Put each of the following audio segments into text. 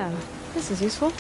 Yeah, this is useful.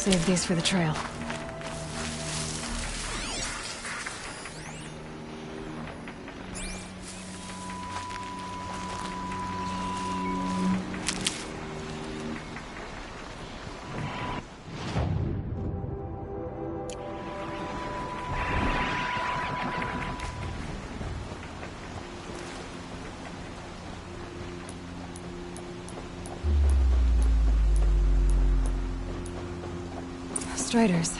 Save these for the trail. Striders.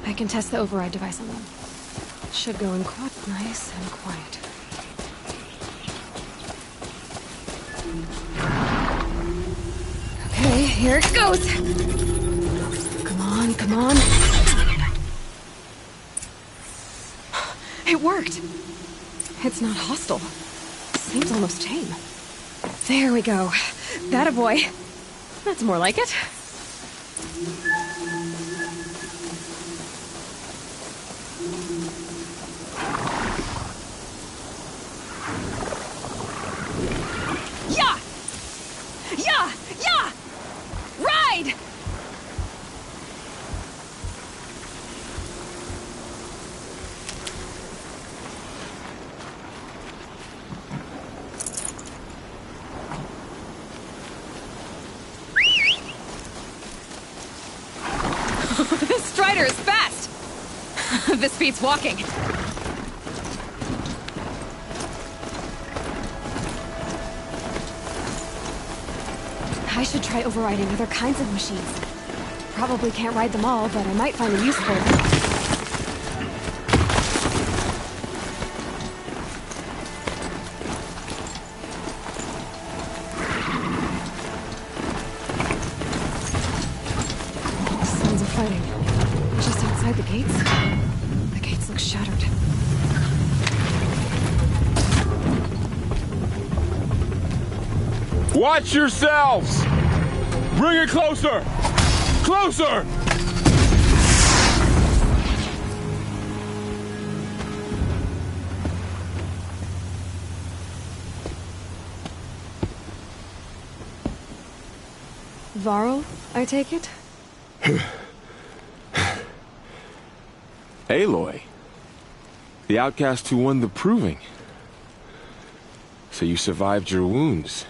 I can test the override device on them. Should go in quite nice and quiet. Okay, here it goes! Come on, come on. It worked! It's not hostile. Seems almost tame. There we go. That a boy. That's more like it. This Strider is fast! This beats walking. I should try overriding other kinds of machines. Probably can't ride them all, but I might find a use for them. The gates? The gates look shattered. Watch yourselves! Bring it closer! Closer! Varl, I take it? Aloy. The outcast who won the proving. So you survived your wounds.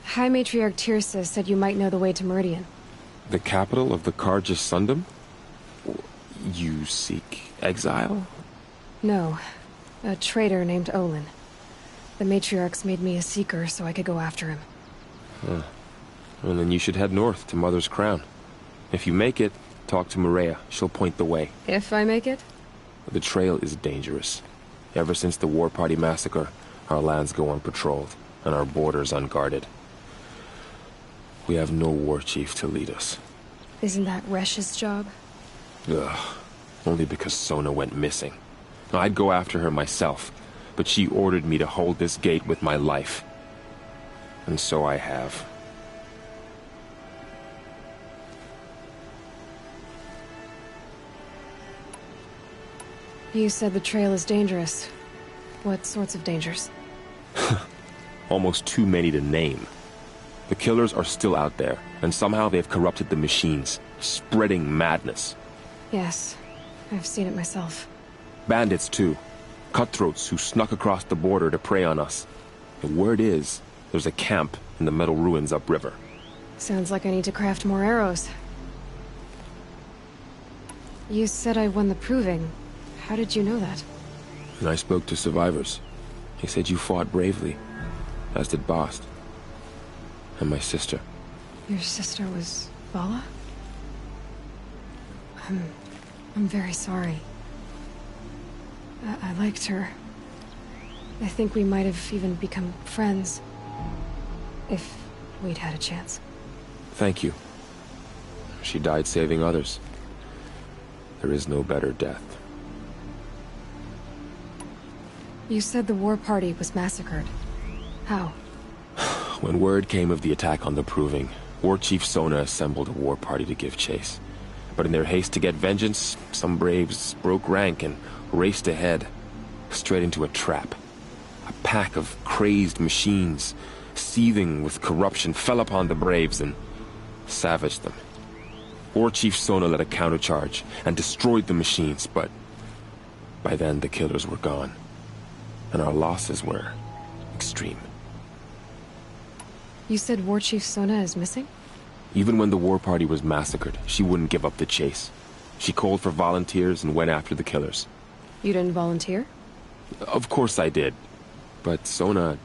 High Matriarch Tirsa said you might know the way to Meridian. The capital of the Carja Sundom? You seek exile? No. A traitor named Olin. The Matriarchs made me a seeker so I could go after him. Huh. Well, then you should head north to Mother's Crown. If you make it, talk to Maria. She'll point the way. If I make it? The trail is dangerous. Ever since the War Party massacre, our lands go unpatrolled, and our borders unguarded. We have no war chief to lead us. Isn't that Resh's job? Ugh. Only because Sona went missing. I'd go after her myself, but she ordered me to hold this gate with my life. And so I have. You said the trail is dangerous. What sorts of dangers? Almost too many to name. The killers are still out there, and somehow they've corrupted the machines, spreading madness. Yes, I've seen it myself. Bandits, too. Cutthroats who snuck across the border to prey on us. The word is, there's a camp in the metal ruins upriver. Sounds like I need to craft more arrows. You said I won the proving. How did you know that? And I spoke to survivors. They said you fought bravely. as did Bast. And my sister. Your sister was Vala? I'm very sorry. I liked her. I think we might have even become friends. If we'd had a chance. Thank you. She died saving others. There is no better death. You said the war party was massacred. How? When word came of the attack on the Proving, War Chief Sona assembled a war party to give chase. But in their haste to get vengeance, some braves broke rank and raced ahead, straight into a trap. A pack of crazed machines, seething with corruption, fell upon the braves and savaged them. War Chief Sona led a countercharge and destroyed the machines, but by then the killers were gone, and our losses were extreme. You said War Chief Sona is missing? Even when the war party was massacred, she wouldn't give up the chase. She called for volunteers and went after the killers. You didn't volunteer? Of course I did, but Sona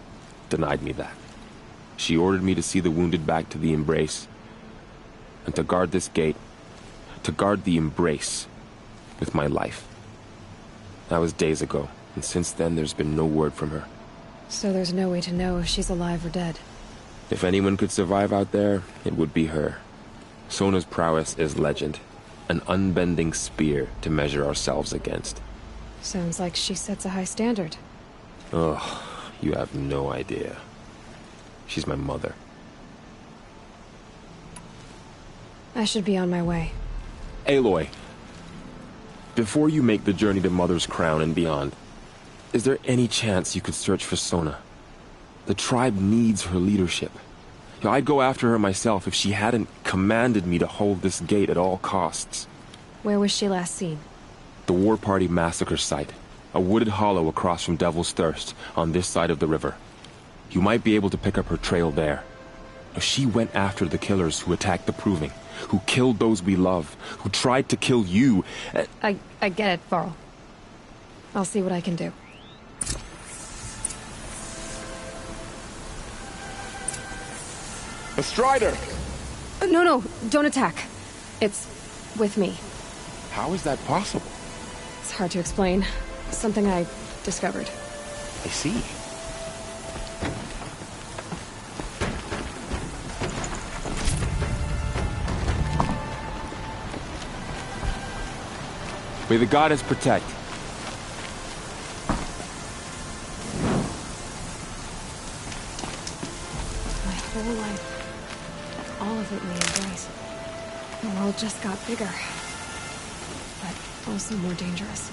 denied me that. She ordered me to see the wounded back to the Embrace, and to guard this gate, to guard the Embrace with my life. That was days ago, and since then there's been no word from her. So there's no way to know if she's alive or dead. If anyone could survive out there, it would be her. Sona's prowess is legend, an unbending spear to measure ourselves against. Sounds like she sets a high standard. Ugh, you have no idea. She's my mother. I should be on my way. Aloy, before you make the journey to Mother's Crown and beyond, is there any chance you could search for Sona? The tribe needs her leadership. I'd go after her myself if she hadn't commanded me to hold this gate at all costs. Where was she last seen? The War Party massacre site. A wooded hollow across from Devil's Thirst, on this side of the river. You might be able to pick up her trail there. She went after the killers who attacked the Proving, who killed those we love, who tried to kill you. I get it, Varl. I'll see what I can do. A Strider! No, don't attack. It's with me. How is that possible? It's hard to explain. Something I discovered. I see. May the goddess protect. My whole life, all of it in the Embrace. The world just got bigger, but also more dangerous.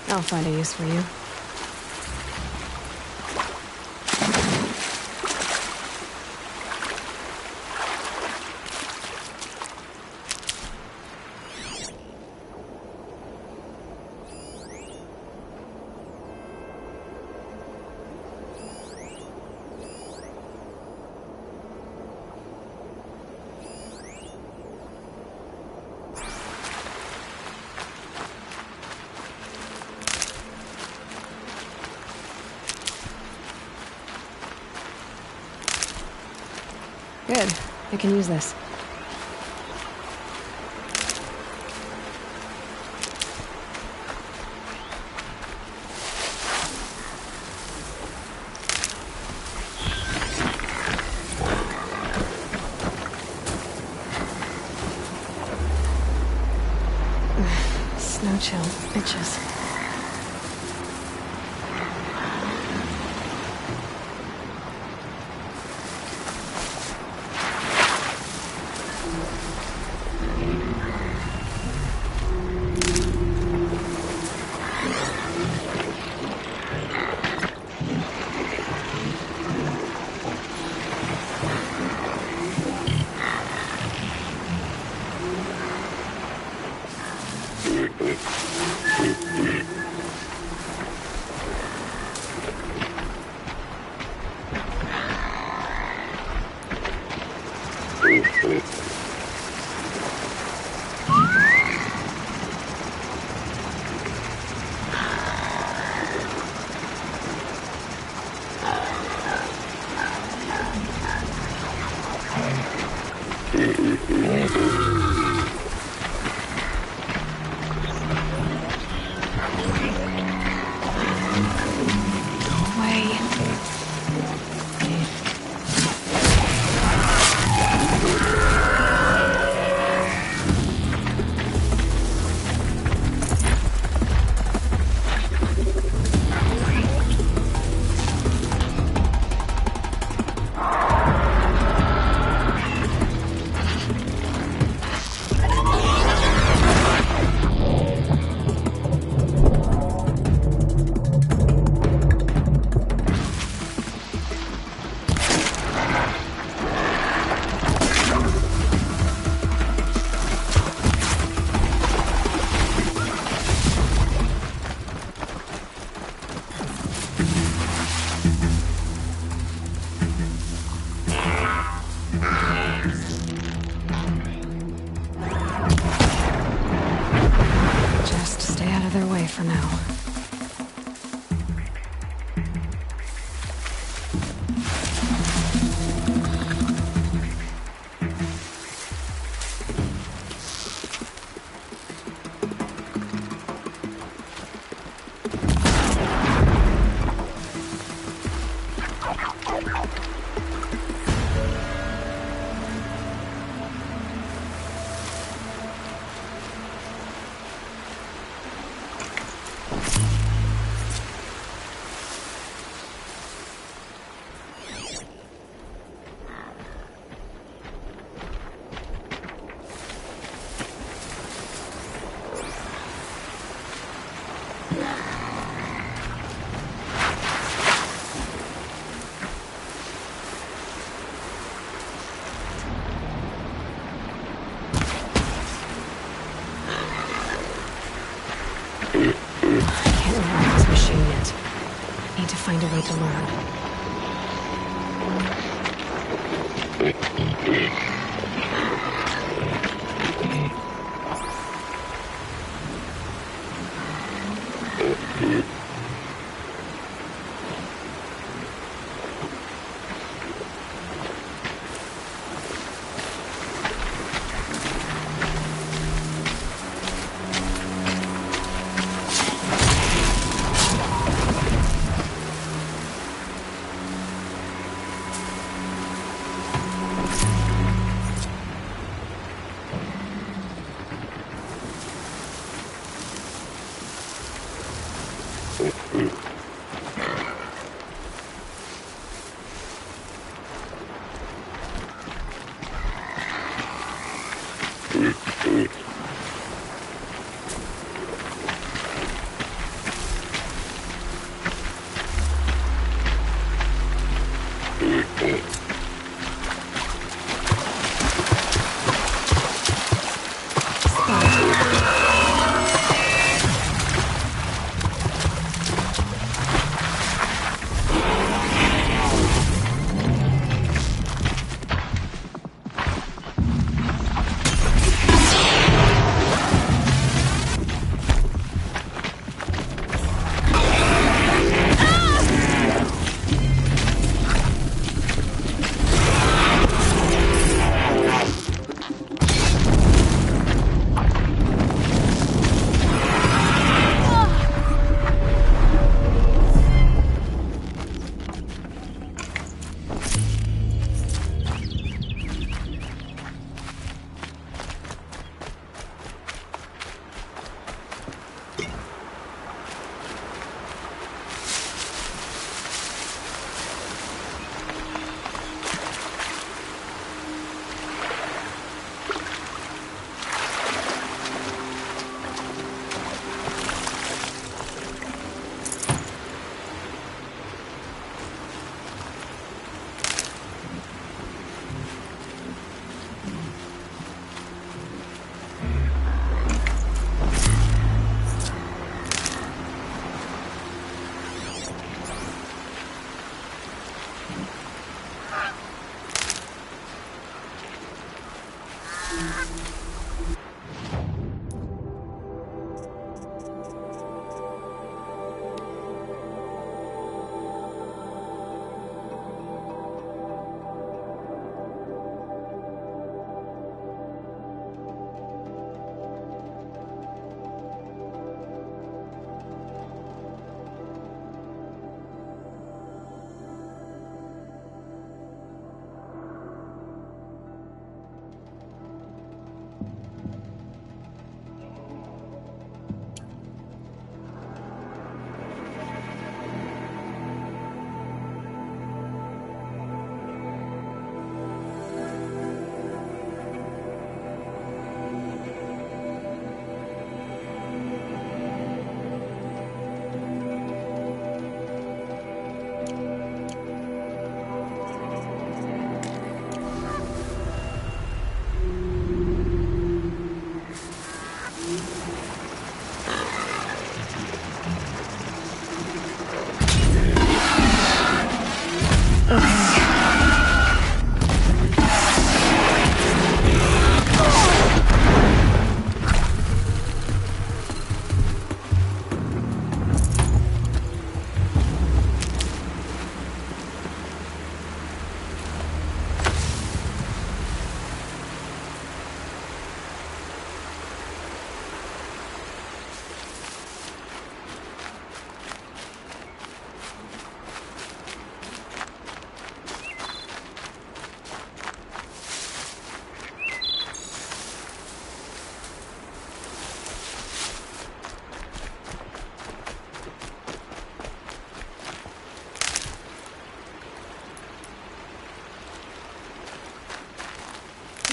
I'll find a use for you. Good. I can use this. Snow chill. Itches. For now. Find a way to learn.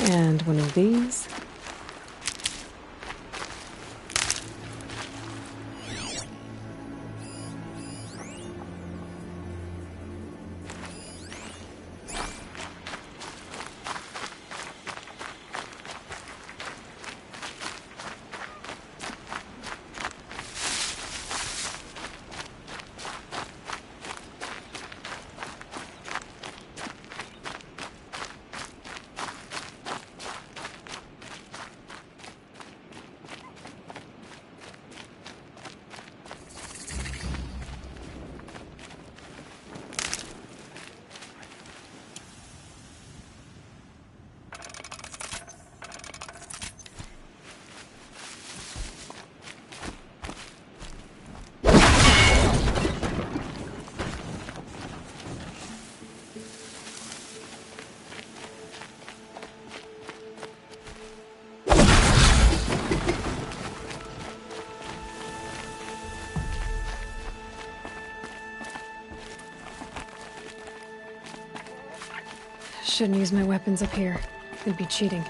And one of these. Shouldn't use my weapons up here. It'd be cheating.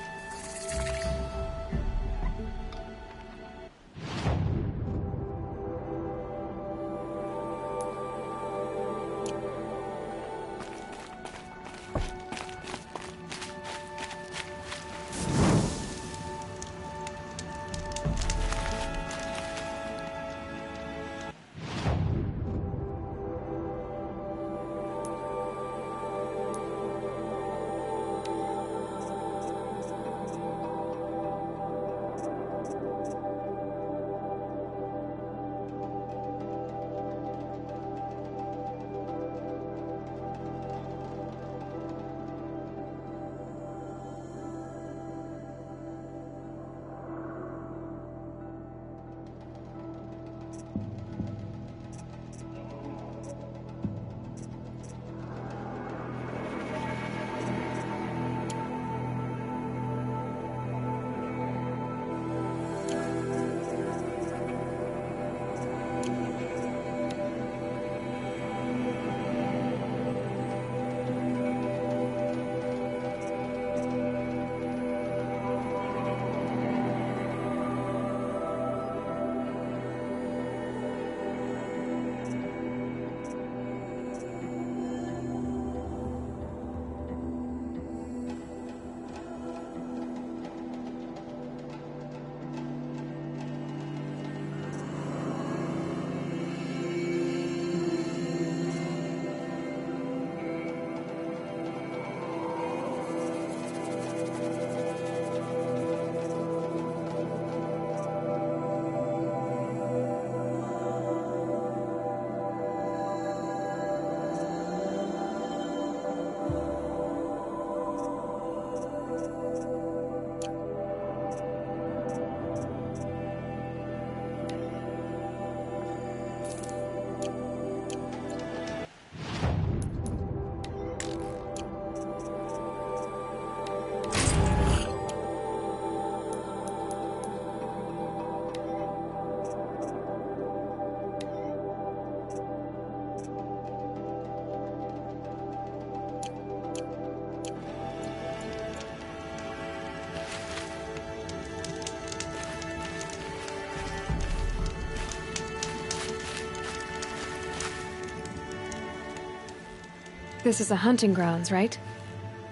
This is a hunting grounds, right?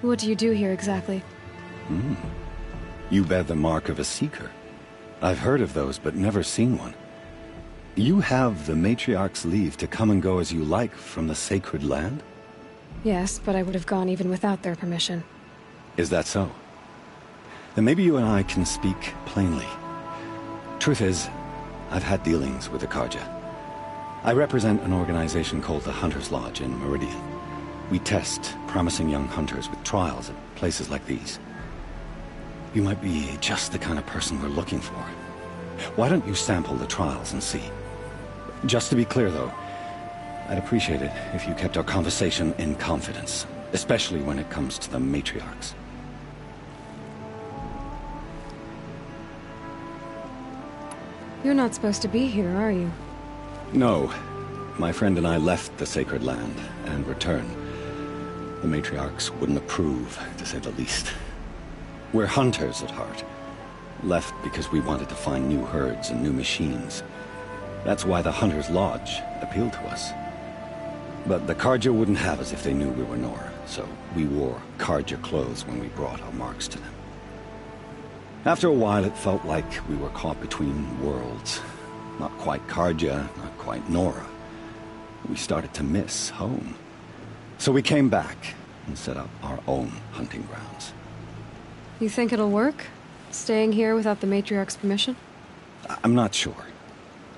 What do you do here exactly? You bear the mark of a seeker. I've heard of those, but never seen one. You have the matriarch's leave to come and go as you like from the sacred land? Yes, but I would have gone even without their permission. Is that so? Then maybe you and I can speak plainly. Truth is, I've had dealings with the Karja. I represent an organization called the Hunter's Lodge in Meridian. We test promising young hunters with trials at places like these. You might be just the kind of person we're looking for. Why don't you sample the trials and see? Just to be clear, though, I'd appreciate it if you kept our conversation in confidence, especially when it comes to the matriarchs. You're not supposed to be here, are you? No. My friend and I left the sacred land and returned. The matriarchs wouldn't approve, to say the least. We're hunters at heart. Left because we wanted to find new herds and new machines. That's why the Hunter's Lodge appealed to us. But the Karja wouldn't have us if they knew we were Nora, so we wore Karja clothes when we brought our marks to them. After a while, it felt like we were caught between worlds. Not quite Karja, not quite Nora. We started to miss home. So we came back and set up our own hunting grounds. You think it'll work? Staying here without the matriarch's permission? I'm not sure.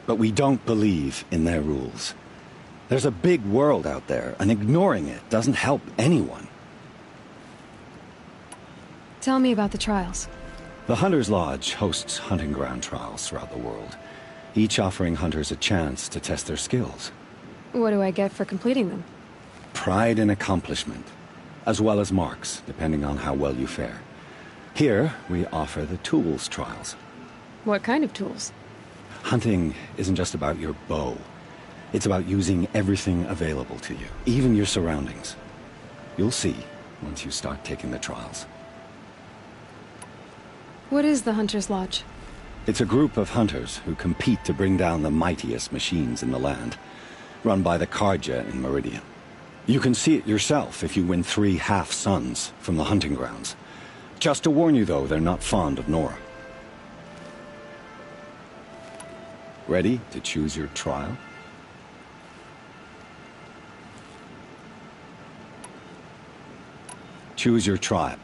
But we don't believe in their rules. There's a big world out there, and ignoring it doesn't help anyone. Tell me about the trials. The Hunter's Lodge hosts hunting ground trials throughout the world, each offering hunters a chance to test their skills. What do I get for completing them? Pride in accomplishment, as well as marks, depending on how well you fare. Here, we offer the tools trials. What kind of tools? Hunting isn't just about your bow. It's about using everything available to you, even your surroundings. You'll see once you start taking the trials. What is the Hunter's Lodge? It's a group of hunters who compete to bring down the mightiest machines in the land, run by the Karja in Meridian. You can see it yourself if you win 3 half-suns from the hunting grounds. Just to warn you, though, they're not fond of Nora. Ready to choose your trial? Choose your tribe.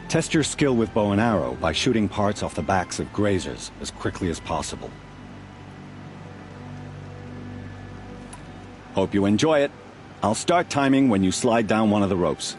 Test your skill with bow and arrow by shooting parts off the backs of grazers as quickly as possible. Hope you enjoy it. I'll start timing when you slide down one of the ropes.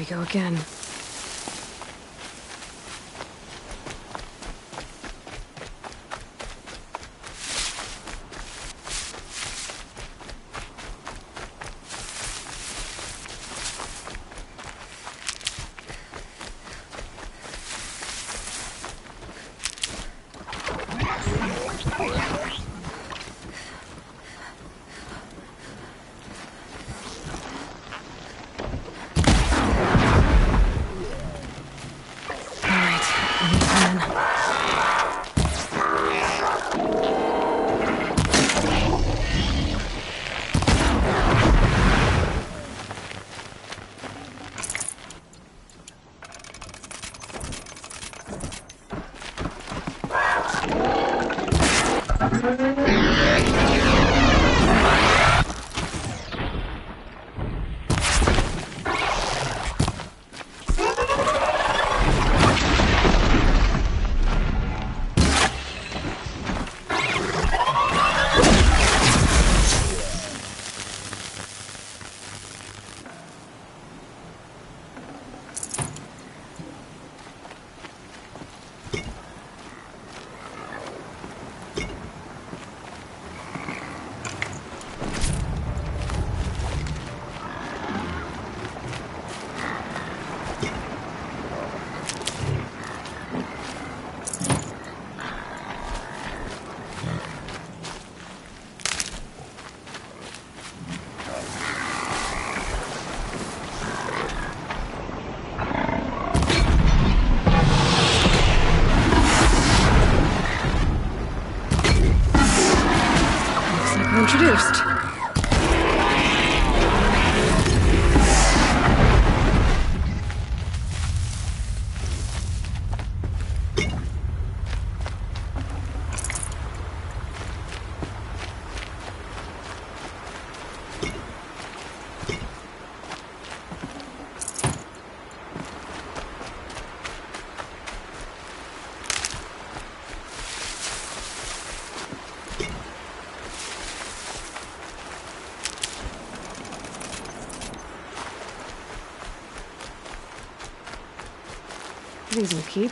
go again. Introduced. These will keep.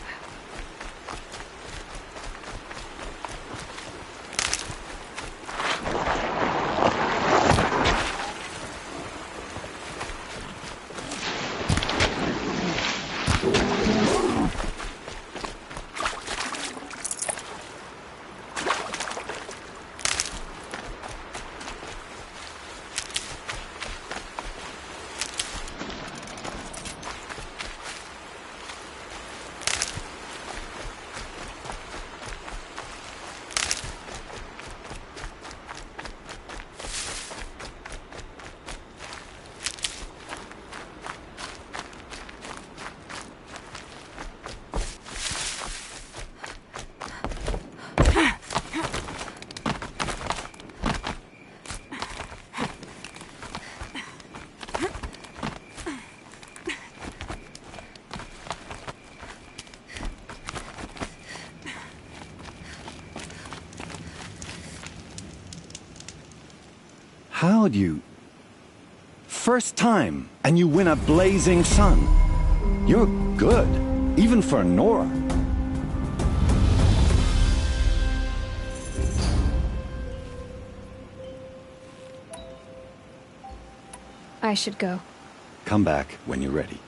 How'd you... First time, and you win a blazing sun. You're good, even for Nora. I should go. Come back when you're ready.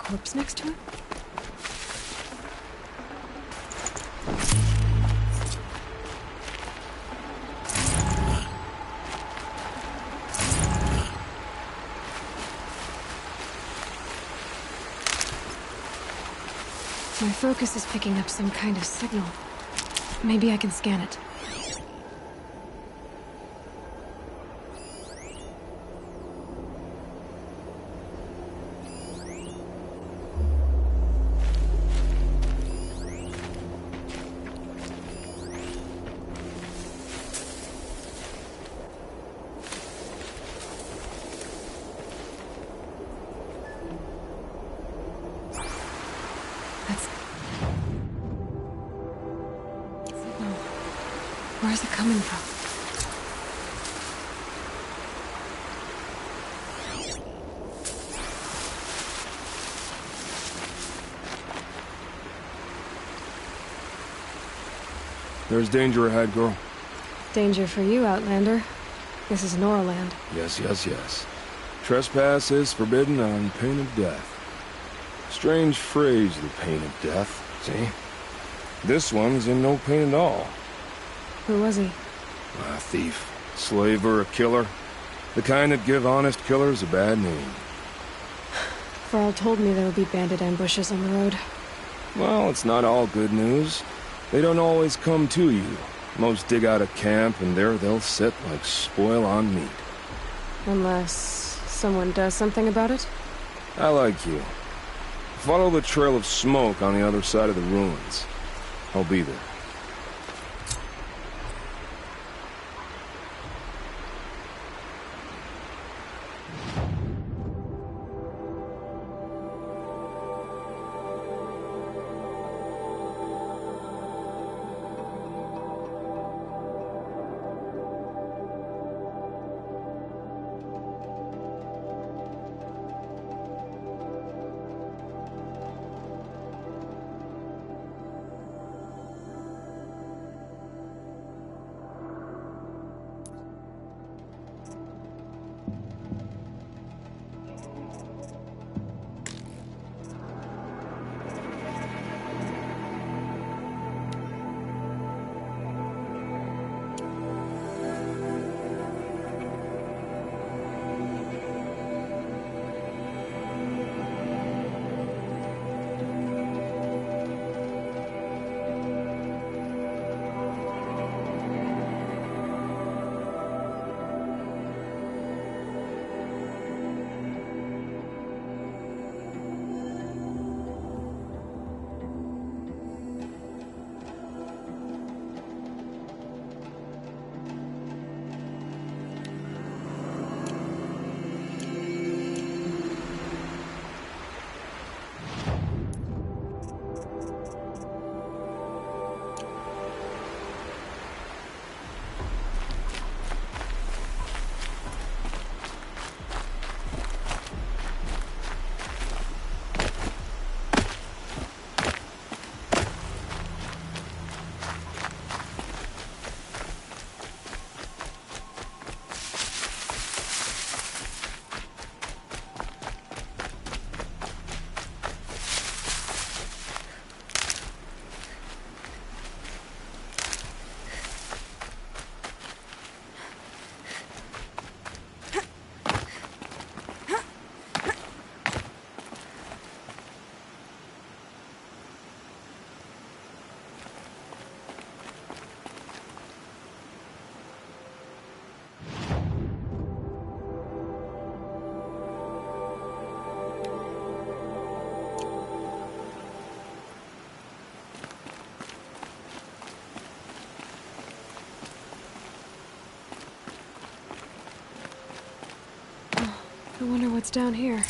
corpse next to him? My focus is picking up some kind of signal. Maybe I can scan it. Where's it coming from? There's danger ahead, girl. Danger for you, Outlander. This is Noraland. Yes, yes, yes. Trespass is forbidden on pain of death. Strange phrase, the pain of death, see? This one's in no pain at all. Who was he? A thief, slaver, a killer. The kind that give honest killers a bad name. Varl told me there would be bandit ambushes on the road. Well, it's not all good news. They don't always come to you. Most dig out a camp, and there they'll sit like spoil on meat. Unless someone does something about it? I like you. Follow the trail of smoke on the other side of the ruins. I'll be there. I wonder what's down here.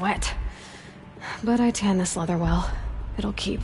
wet. But I tan this leather well. It'll keep.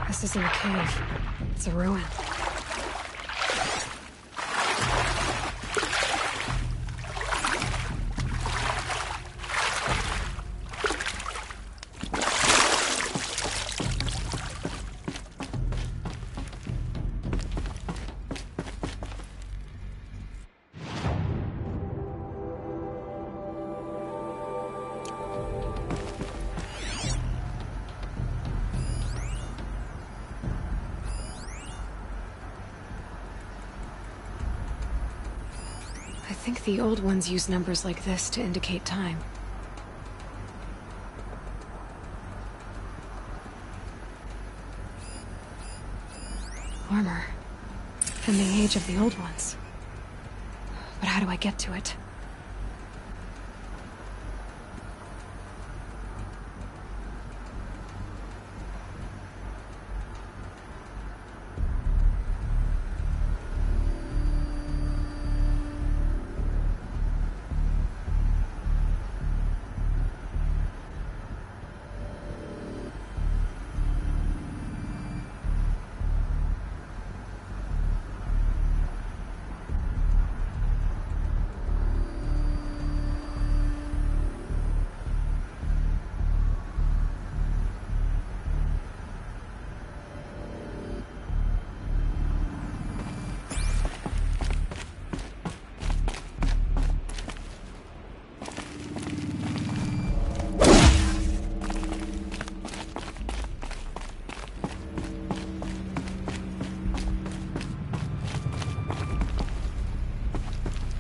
This isn't a cave. It's a ruin. I think the old ones use numbers like this to indicate time. Armor. From the age of the old ones. But how do I get to it?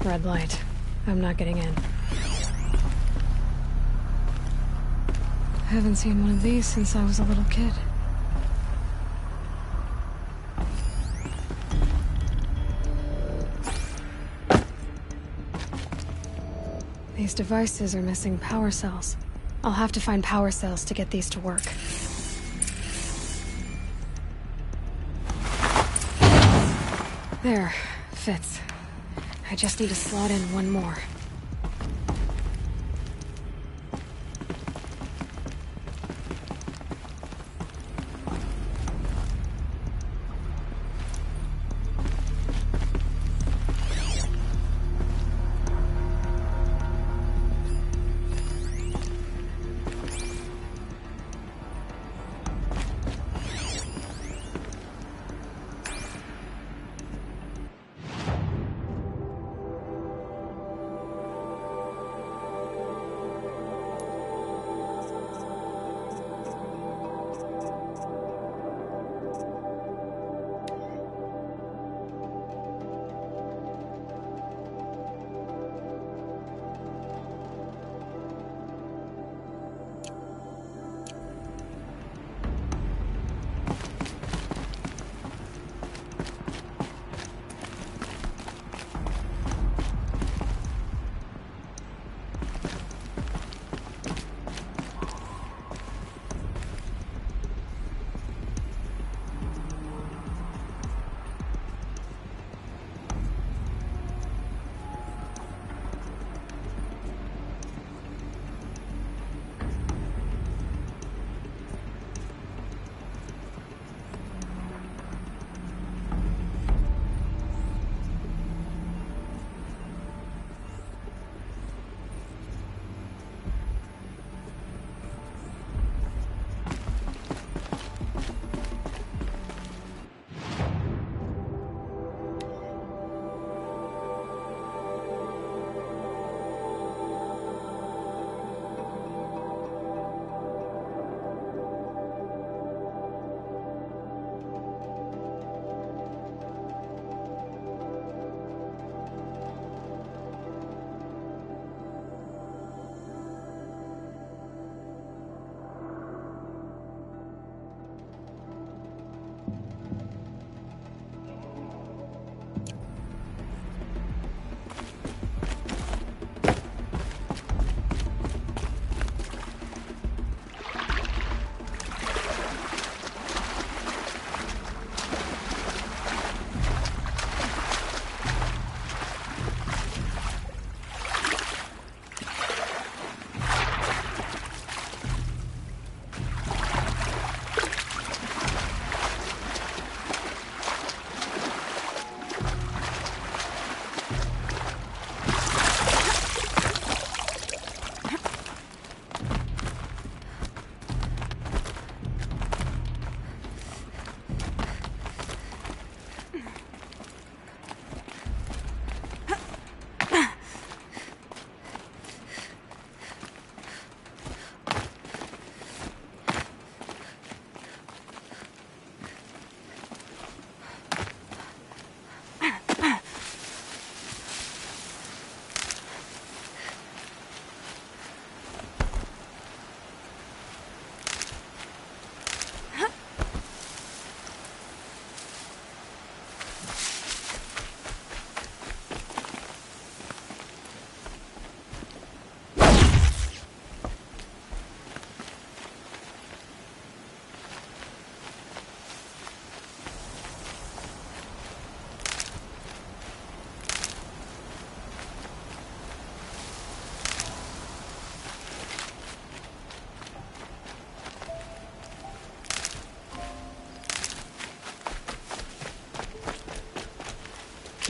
Red light. I'm not getting in. Haven't seen one of these since I was a little kid. These devices are missing power cells. I'll have to find power cells to get these to work. There. Fits. I just need to slot in one more.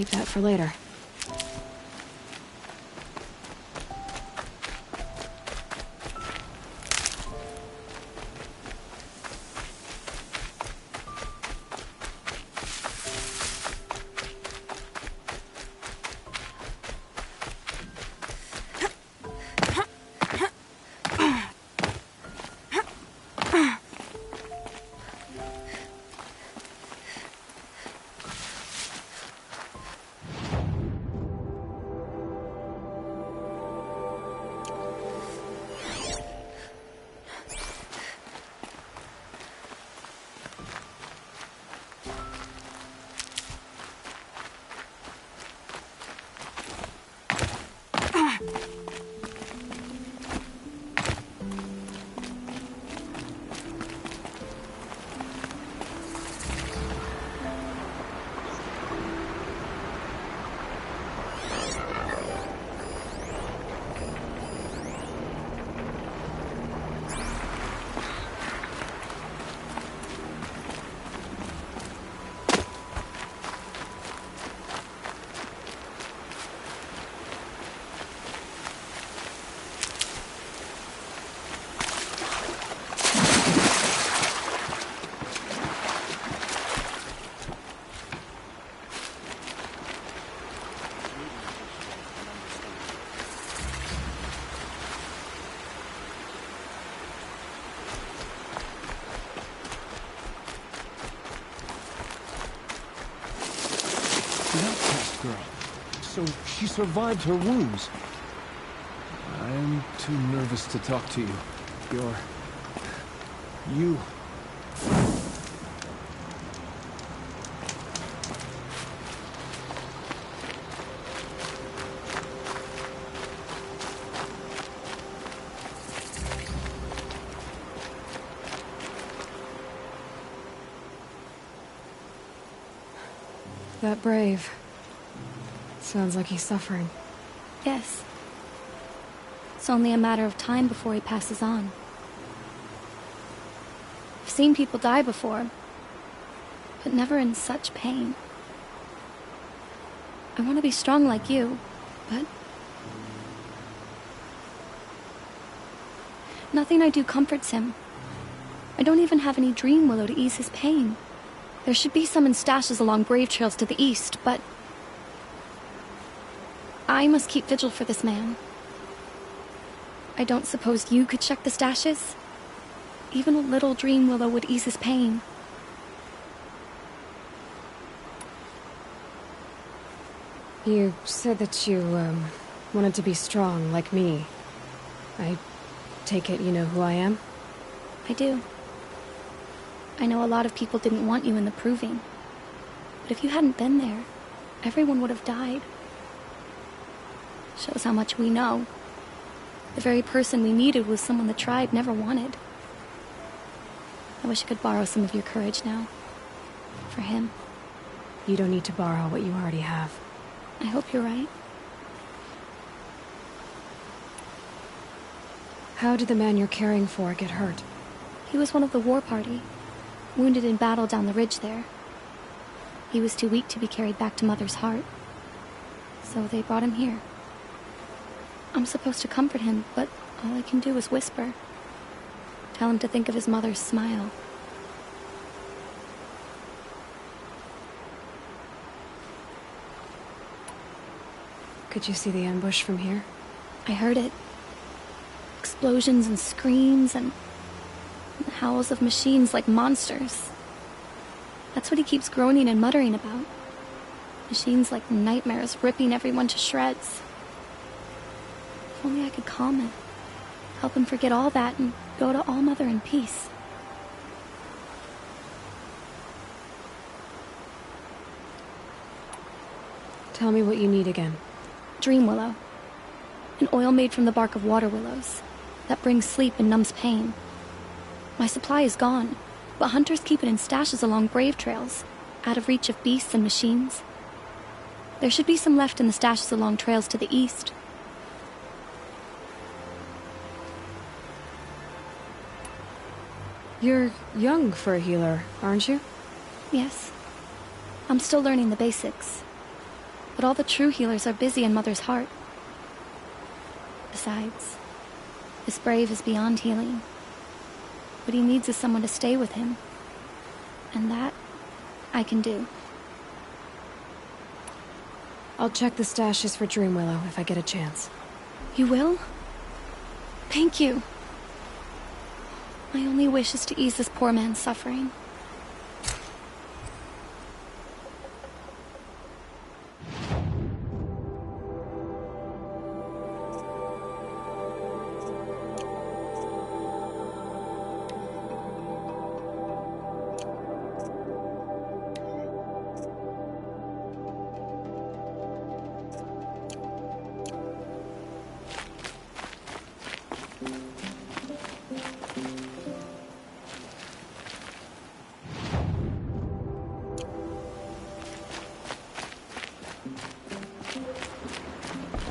keep that for later. So she survived her wounds. I'm too nervous to talk to you. You... That brave. Sounds like he's suffering. Yes. It's only a matter of time before he passes on. I've seen people die before, but never in such pain. I want to be strong like you, but... nothing I do comforts him. I don't even have any dream willow to ease his pain. There should be some in stashes along brave trails to the east, but... I must keep vigil for this man. I don't suppose you could check the stashes? Even a little dream willow would ease his pain. You said that you, wanted to be strong, like me. I take it you know who I am? I do. I know a lot of people didn't want you in the proving. But if you hadn't been there, everyone would have died. Shows how much we know. The very person we needed was someone the tribe never wanted. I wish I could borrow some of your courage now. For him. You don't need to borrow what you already have. I hope you're right. How did the man you're caring for get hurt? He was one of the war party. Wounded in battle down the ridge there. He was too weak to be carried back to Mother's heart. So they brought him here. I'm supposed to comfort him, but all I can do is whisper. Tell him to think of his mother's smile. Could you see the ambush from here? I heard it. Explosions and screams and howls of machines like monsters. That's what he keeps groaning and muttering about. Machines like nightmares ripping everyone to shreds. If only I could calm him. Help him forget all that and go to All-Mother in peace. Tell me what you need again. Dream willow. An oil made from the bark of water willows that brings sleep and numbs pain. My supply is gone, but hunters keep it in stashes along brave trails, out of reach of beasts and machines. There should be some left in the stashes along trails to the east. You're young for a healer, aren't you? Yes. I'm still learning the basics. But all the true healers are busy in Mother's heart. Besides, this brave is beyond healing. What he needs is someone to stay with him. And that, I can do. I'll check the stashes for Dreamwillow if I get a chance. You will? Thank you. My only wish is to ease this poor man's suffering.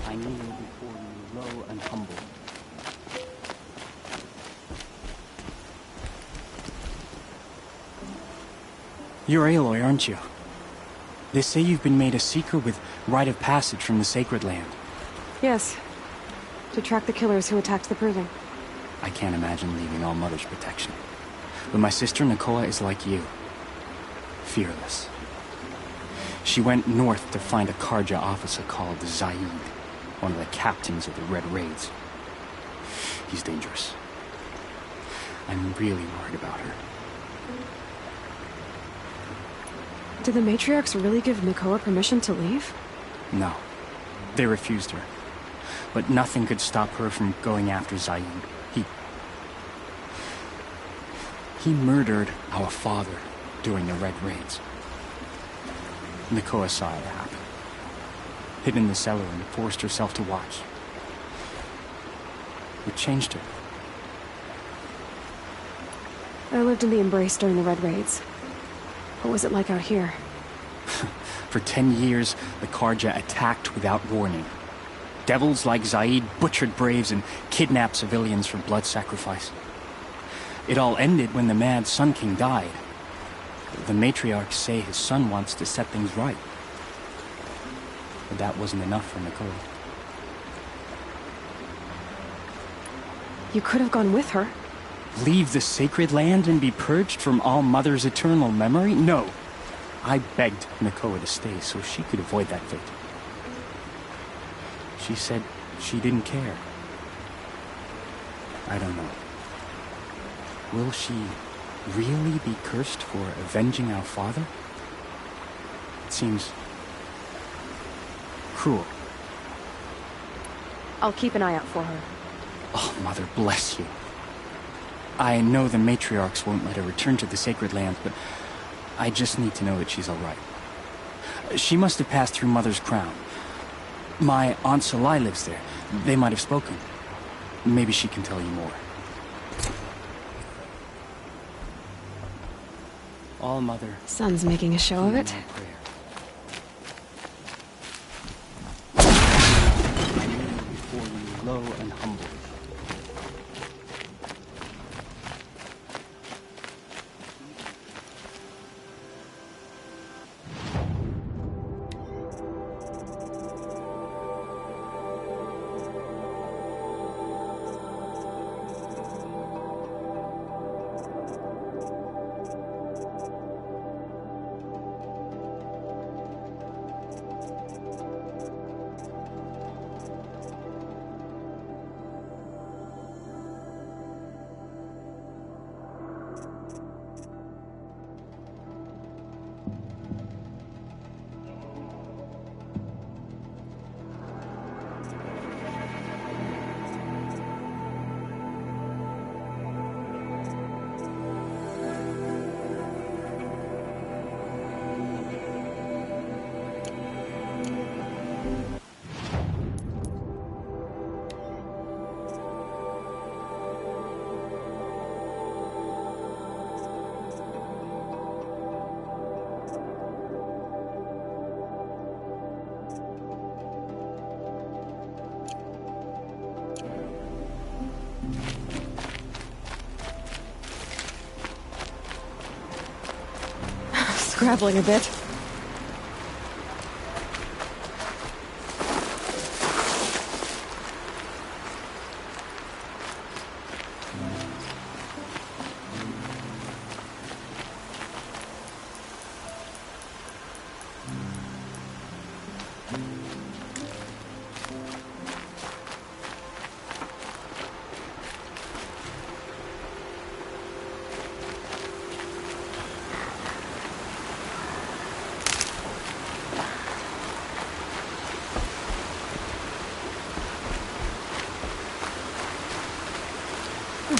I kneel before you, low and humble. You're Aloy, aren't you? They say you've been made a seeker with rite of passage from the Sacred Land. Yes. To track the killers who attacked the Proving. I can't imagine leaving All Mother's protection. But my sister Nakoa is like you. Fearless. She went north to find a Karja officer called Zaid, one of the captains of the Red Raids. He's dangerous. I'm really worried about her. Did the matriarchs really give Nakoa permission to leave? No. They refused her. But nothing could stop her from going after Zaid. He murdered our father during the Red Raids. Nakoa saw it happen. Hid in the cellar and forced herself to watch. It changed her. I lived in the Embrace during the Red Raids. What was it like out here? For 10 years, the Karja attacked without warning. Devils like Zaid butchered braves and kidnapped civilians for blood sacrifice. It all ended when the mad Sun King died. The matriarchs say his son wants to set things right. But that wasn't enough for Nakoa. You could have gone with her. Leave the Sacred Land and be purged from All Mother's eternal memory? No. I begged Nakoa to stay so she could avoid that fate. She said she didn't care. I don't know. Will she really be cursed for avenging our father? It seems cruel. I'll keep an eye out for her. Oh, Mother bless you. I know the matriarchs won't let her return to the Sacred Land, but I just need to know that she's all right. She must have passed through Mother's crown. My Aunt Salai lives there. They might have spoken. Maybe she can tell you more. All Mother. Son's making a show of it. I kneel before you, low and humble. Scrabbling a bit.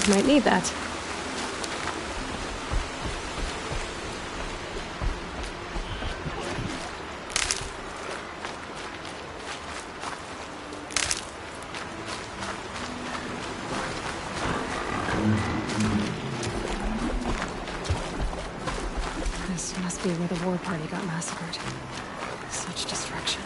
Might need that. This must be where the war party got massacred. Such destruction.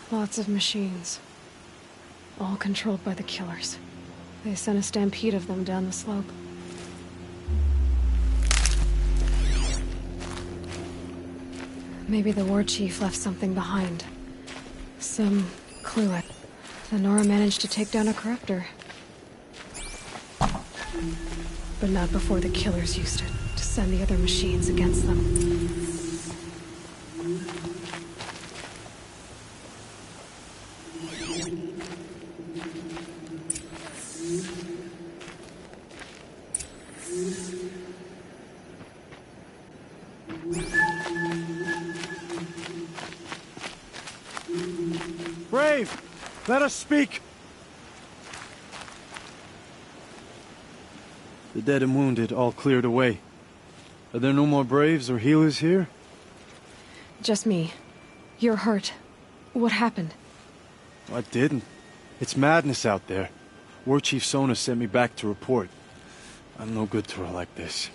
Lots of machines. All controlled by the killers. They sent a stampede of them down the slope. Maybe the war chief left something behind. Some clue. The Nora managed to take down a corruptor. But not before the killers used it to send the other machines against them. Brave! Let us speak! The dead and wounded all cleared away. Are there no more Braves or healers here? Just me. You're hurt. What happened? I didn't. It's madness out there. War Chief Sona sent me back to report. I'm no good to her like this.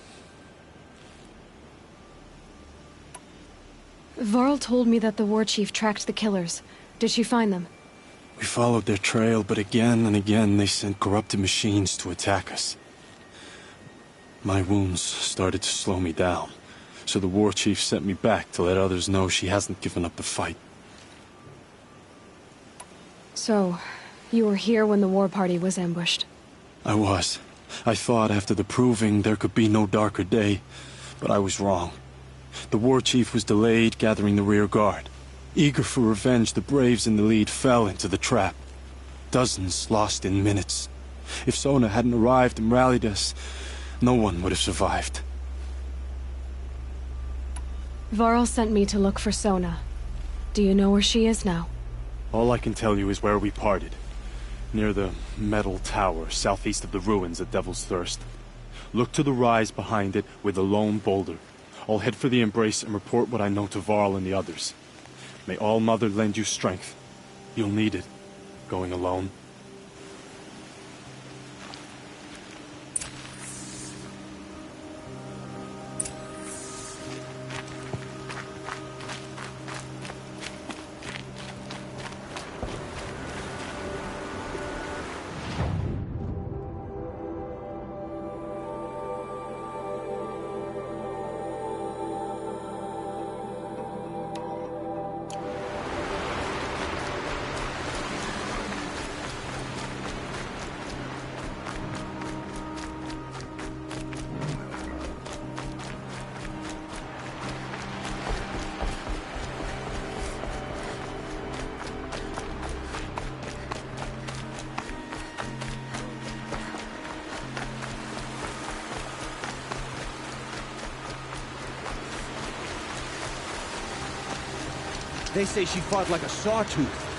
Varl told me that the war chief tracked the killers. Did she find them? We followed their trail, but again and again they sent corrupted machines to attack us. My wounds started to slow me down, so the war chief sent me back to let others know she hasn't given up the fight. So, you were here when the war party was ambushed? I was. I thought after the proving there could be no darker day, but I was wrong. The war chief was delayed gathering the rear guard. Eager for revenge, the Braves in the lead fell into the trap. Dozens lost in minutes. If Sona hadn't arrived and rallied us, no one would have survived. Varl sent me to look for Sona. Do you know where she is now? All I can tell you is where we parted. Near the metal tower, southeast of the ruins at Devil's Thirst. Look to the rise behind it with a lone boulder. I'll head for the embrace and report what I know to Varl and the others. May All Mother lend you strength. You'll need it, going alone. They say she fought like a sawtooth.